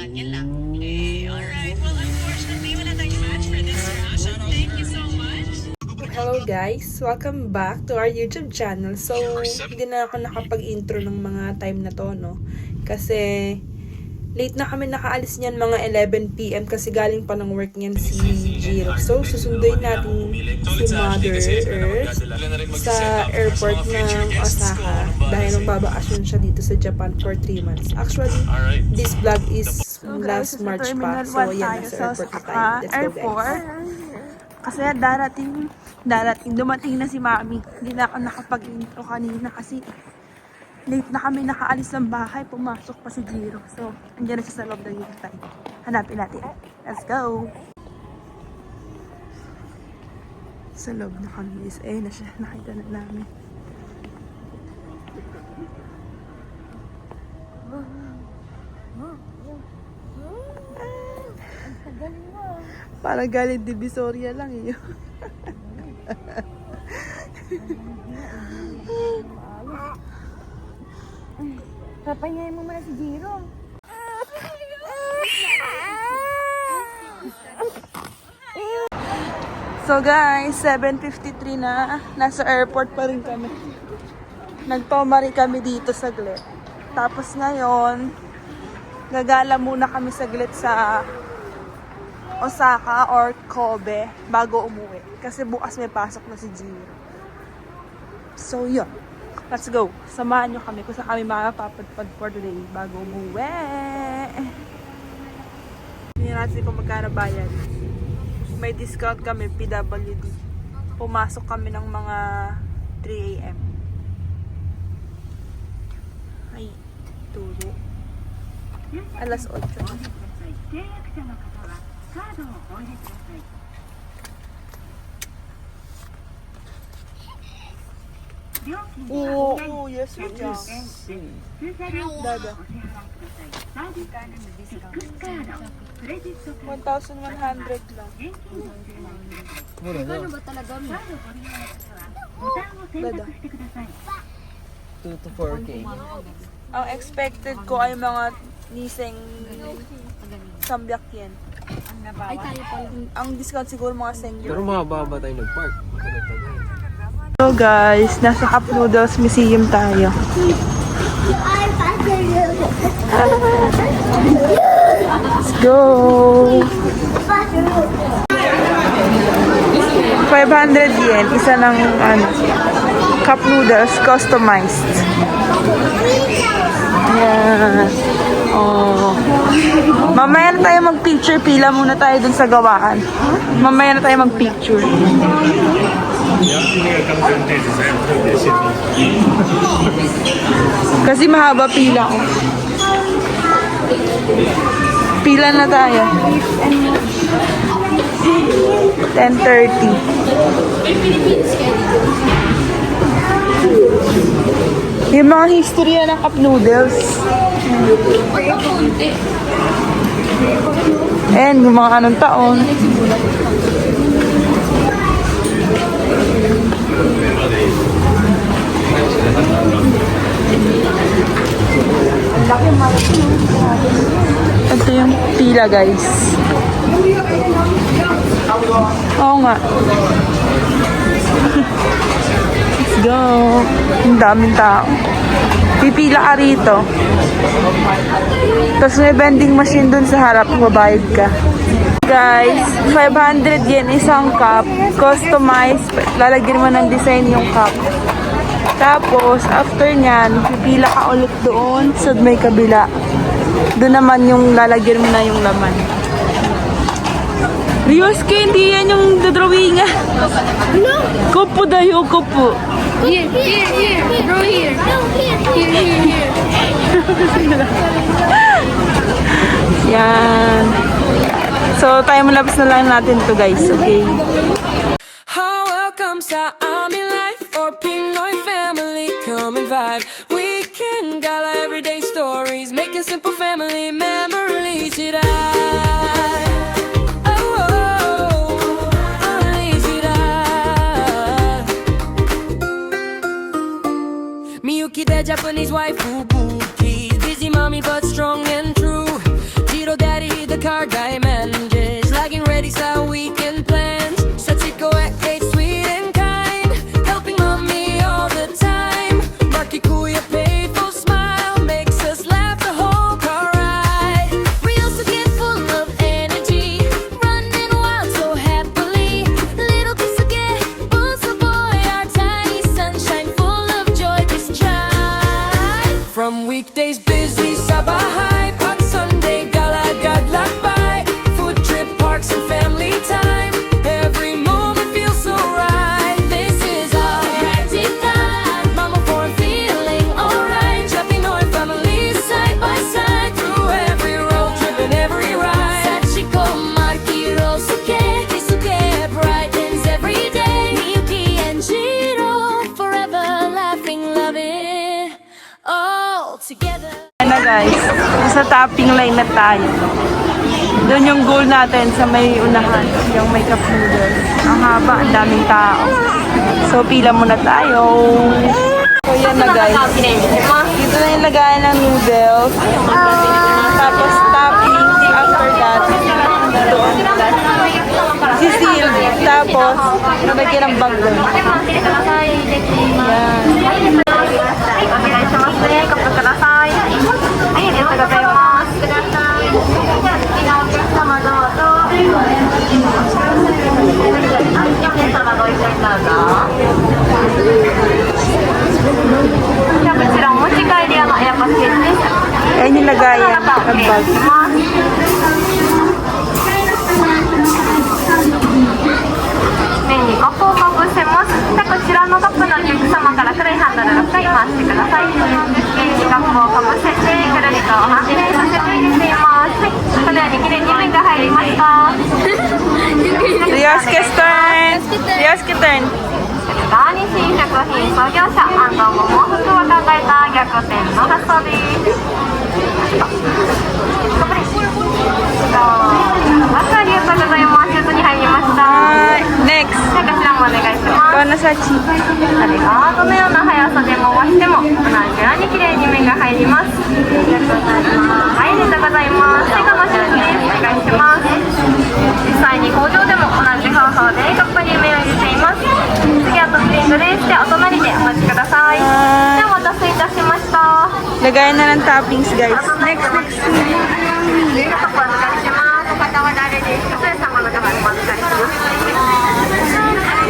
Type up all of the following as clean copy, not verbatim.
Yan lang. Okay, alright. Well, unfortunately, wala tayong match for this round. So, thank you so much. Hello guys! Welcome back to our YouTube channel. So, hindi na ako nakapag-intro ng mga time na to, no? Kasi, late na kami nakaalis niyan mga 11 PM kasi galing pa ng work niyan si Jiro. So, susunduin natin si Mother Earth sa airport ng Osaka dahil magbabakasyon siya dito sa Japan for 3 months. Actually, this vlog is last March pa. So, yan, nasa airport na tayo. Let's go, guys. Kasi dumating na si Mami. Hindi na ako nakapag-intro kanina kasi late na kami nakaalis ng bahay. Pumasok pa si Jiro. So, andyan na siya sa loob ng hintay. Hanapin natin. Let's go! Sa loob na kami. Na siya. Nakita na namin. Parang galing Divisoria lang eh. Papanyayin mo muna si Jiro. So guys, 7:53 na. Nasa airport pa rin kami. Nagtomari kami dito saglit. Tapos ngayon, gagala muna kami saglit sa Osaka or Kobe bago umuwi. Kasi bukas may pasok na si Jiro. So yun. Let's go. Samahan nyo kami kung saan kami makapapadpad for today bago umuwi. Hindi natin kung magkano bayad. May discount kami, PWD. Pumasok kami ng mga 3 AM. Ay, turo. Alas 8. Oo, yes, we can. Dada. 1,100 lang. Ano ba talaga mo? Dada. 2 to 4K. Ang expected ko ay mga niseng sambiak yen. Ay, tayo pala. Ang discount siguro mga sengyo. Pero mababa tayo nag-park. So guys, nasa Cup Noodles Museum tayo. Let's go! 500 yen, isa ng cup noodles customized. Yan. Oh. Mamaya na tayo mag-picture, pila muna tayo dun sa gawaan. Mamaya na tayo mag-picture. Kasi mahaba pila ko. Pila na tayo. 10:30. Yung mga history ng cup noodles. And yung mga anong taon. Ito yung pila, guys. Oo nga. Let's go. Ang daming tao. Pipila ka rito. Tapos may vending machine dun sa harap. Mabayad ka. Guys, 500 yen isang cup. Customized. Lalagyan mo ng design yung cup. Tapos, after nyan, pipila ka ulit doon sa may kabila. Doon naman yung lalagyan mo na yung laman. Ryosuke, hindi yan yung drawingan. No. Kopo dayo, kopo. Here. Bro, here. Here. Yan. So, tayo malabas na lang natin to guys, okay? Welcome sa Army Life or Pinoy Family. Come and vibe. We can gala everyday stories, making simple family memories. Did I? Miyuki, the Japanese wife, busy mommy but strong and true. Jiro guys. Sa topping line na tayo. Doon yung goal natin sa may unahan. Yung may cup noodles. Ang haba, ang daming tao. So, pila muna tayo. So, yan na guys. Dito na yung lagayan ng noodles. Tapos, topping. After that, doon. Sisil. Tapos, nabagyan ng bag doon. Yan. Ayan yung lagayan ng bag. 麺にカップをかぶせます。で、こちらのカップのお客様から黒いハンドルを使い回してください。麺にカップをかぶせて、くるりと反転させて入れています。はい、このようにきれいに麺が入りました。 Ryosuke's turn! Ryosuke turn! ガーニッシュ食品創業者安藤桃福を考えた逆転の発想です。ありがとうございます。スーツに入りました。はい、next! こちらもお願いします。 Ikaw na sa chi. あれがどのような速さで回しても同じように綺麗に麺が入ります。はい、ありがとうございます。最後の順です。お願いします。実際に工場でも同じ方法でカップに麺を入れています。次はトッピングです。で、お隣でお待ちください。ではお待たせいたしました。 Lagayan na ng toppings, guys. Next. お預かりします。お方は誰ですか？様の方にお預かりします。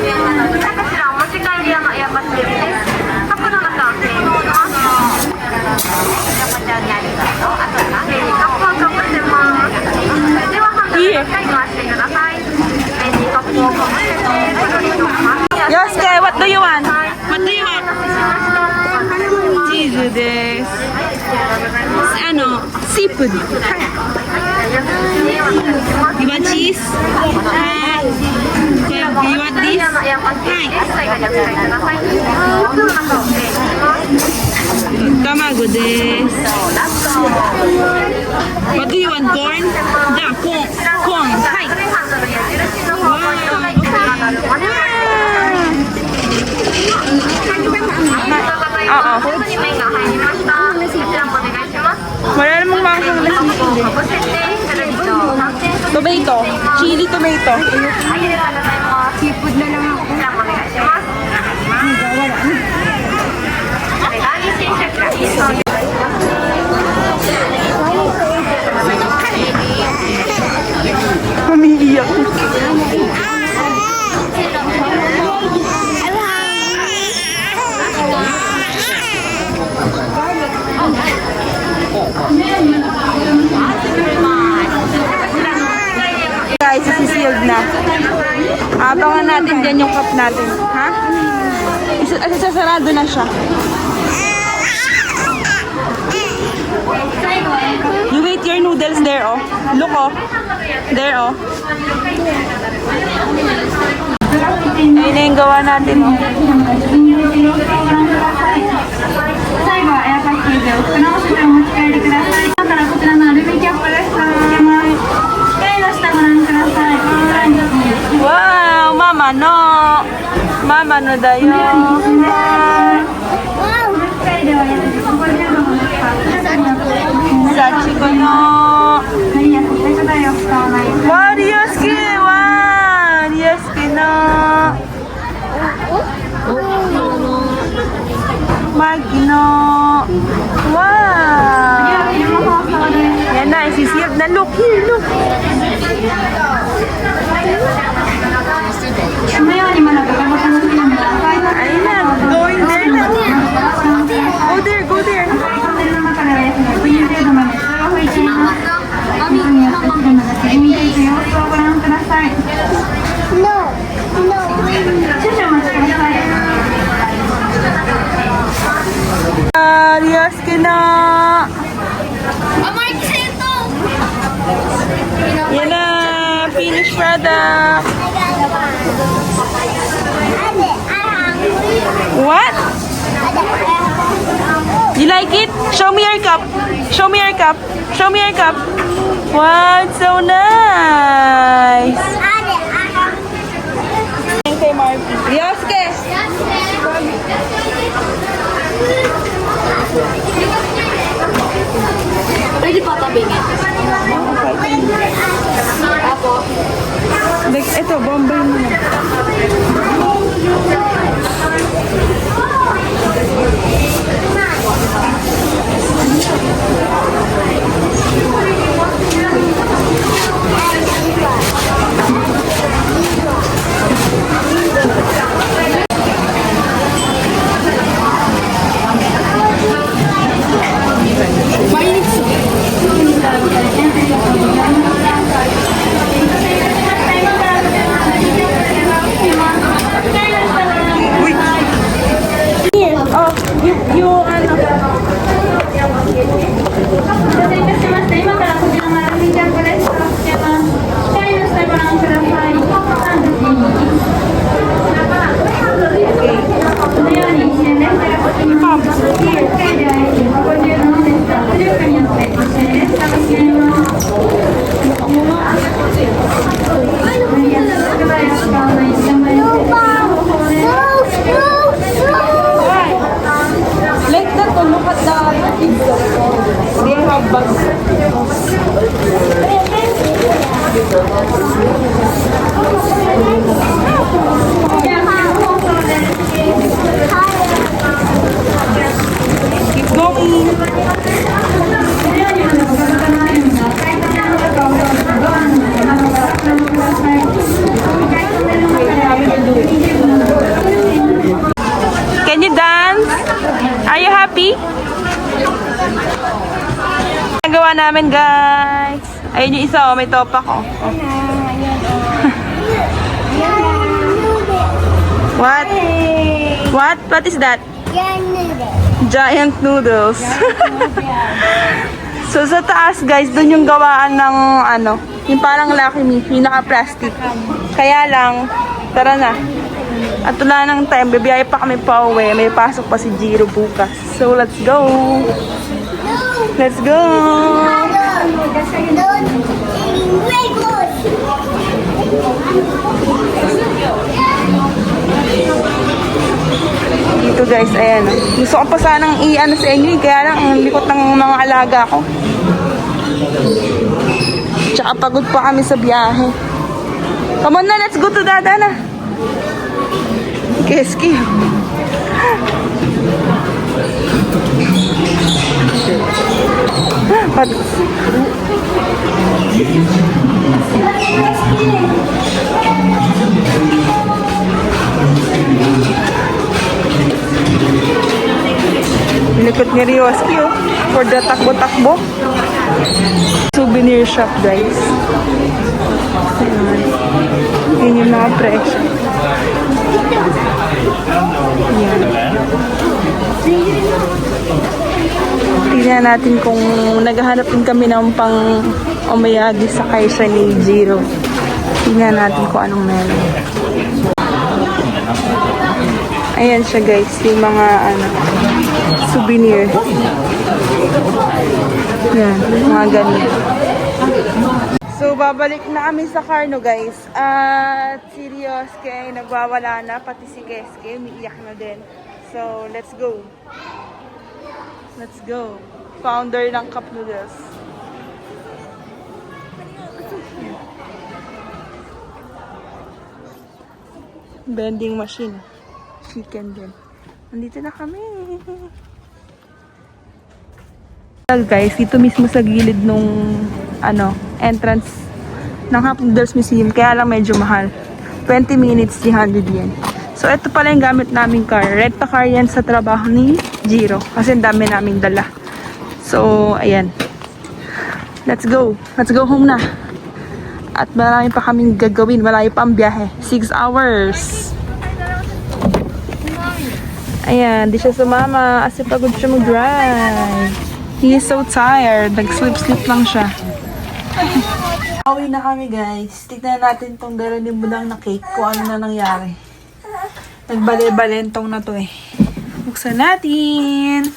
こちらお持ち帰り用のエアバッテリーです。カップの中をきれいにします。おちゃんにありがとう。あとは麺にカップをかぶせます。ではハンドルを使い回してください。麺にカップをかぶせてくるりと回して。 Yosuke, what do you want? What do you want? チーズです。seafood. You want cheese? You want this? Tamago desu. What do you want? Corn? Yeah, corn. Hi. Oo. Wala namang mangsang na tomato. Chili tomato. Seafood na lang ako. Umiiyak. Guys, isi-sealed na. Abangan natin dyan yung cup natin. Ha? Isasarado na siya. You wait your noodles there, oh. Look, oh. There, oh. Ayun na yung gawa natin, oh. 最後はエアパッケージを少なくてお持ち帰りください。だからこちらのアルミキャップです。つけます。機械の下ご覧ください。Wow, mama no. Mama no da yo. Sachiko no. Wow, Ryosuke. Wow, Ryosuke no. Magi no. Wow. Yan na, isi-sealed na. Look, here, look. このようにまだガタガタのフィルムが赤いので、 Ayun na, going there na. Go there, go there. トンネルの中では約100円程度まで人が吹いています。水にやってくるので、見ていく様子をご覧ください。少々お待ちください。Ryosuke no. Yan na, finished product. What? You like it? Show me your cup. Show me your cup. Show me your cup. Wow, it's so nice. Kay Marvin. Rioske! Pwede pa tabingin. Apo. Ito, bombay mo na. Like that, look at the kids. They have bags. Keep going. Can you dance? Are you happy? Nagawa namin, guys. Ayun yung isa, oh, may topa ko. What? What? What is that? Giant noodles. So sa taas, guys, dun yung gawaan ng ano, yung parang Lucky Me, yung naka-plastic. Kaya lang, tara na. At wala ng time, bibiyay pa kami pa uwi. May pasok pa si Jiro bukas. So let's go! Let's go! Dito guys, ayan. Gusto ko pa sanang i-ano sa inyo, kaya lang ang likot ng mga alaga ko. Tsaka pagod pa kami sa biyahe. Come on na, let's go to Dada na. Keski. Pat. Likot ni Rioski, oh. For the takbo-takbo. Souvenir shop, guys. Yun yung mga presyo. Yan. Tingnan natin kung naghahanap din kami ng pang umayagi sa kaysa ni Jiro. Tingnan natin kung anong meron. Ayan siya guys, yung mga ano, souvenir. Yan, mga ganyan. So, babalik na kami sa car, no, guys. At si Rioske ay nagwawala na, pati si Keske, umiiyak na din. So, let's go. Let's go. Founder ng Cup Noodles. Vending machine. Chicken din. Nandito na kami. Guys, dito mismo sa gilid nung ano, entrance ng Cup Noodles Museum, kaya lang medyo mahal. 20 minutes, 300 yen. So, ito pala yung gamit naming car. Rent a car yan sa trabaho ni Jiro. Kasi ang dami naming dala. So, ayan. Let's go. Let's go home na. At marami pa kaming gagawin. Malayo pa ang biyahe. 6 hours. Ayan, di siya sumama kasi pagod siya mag-drive. He is so tired. Nag-sleep lang siya. Awi na kami guys. Tignan natin tong dala ni Budang na cake kung ano na nangyari. Nagbale-balentong na to eh. Buksan natin.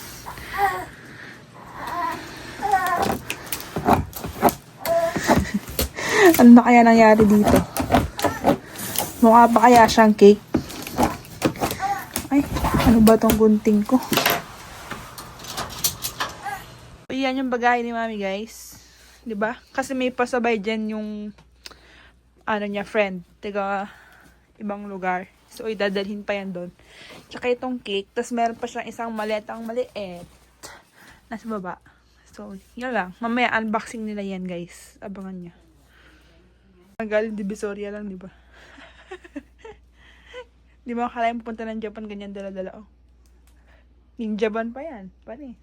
Ano na kaya nangyari dito? Mukha pa kaya siyang cake? Ay, ano ba tong gunting ko? Yan yung bagay ni Mami, guys. 'Di ba? Kasi may pasabay dyan yung ano niya, friend. Taga ibang lugar. So, idadalhin pa yan doon. Tsaka itong cake. Tapos, meron pa siyang isang maletang maliit. Nasa baba. So, yun lang. Mamaya, unboxing nila yan, guys. Abangan nyo. Galing Divisoria lang, di ba? Di ba akalain pupunta ng Japan, ganyan dala-dala, oh. Ninja ban pa yan. Panis.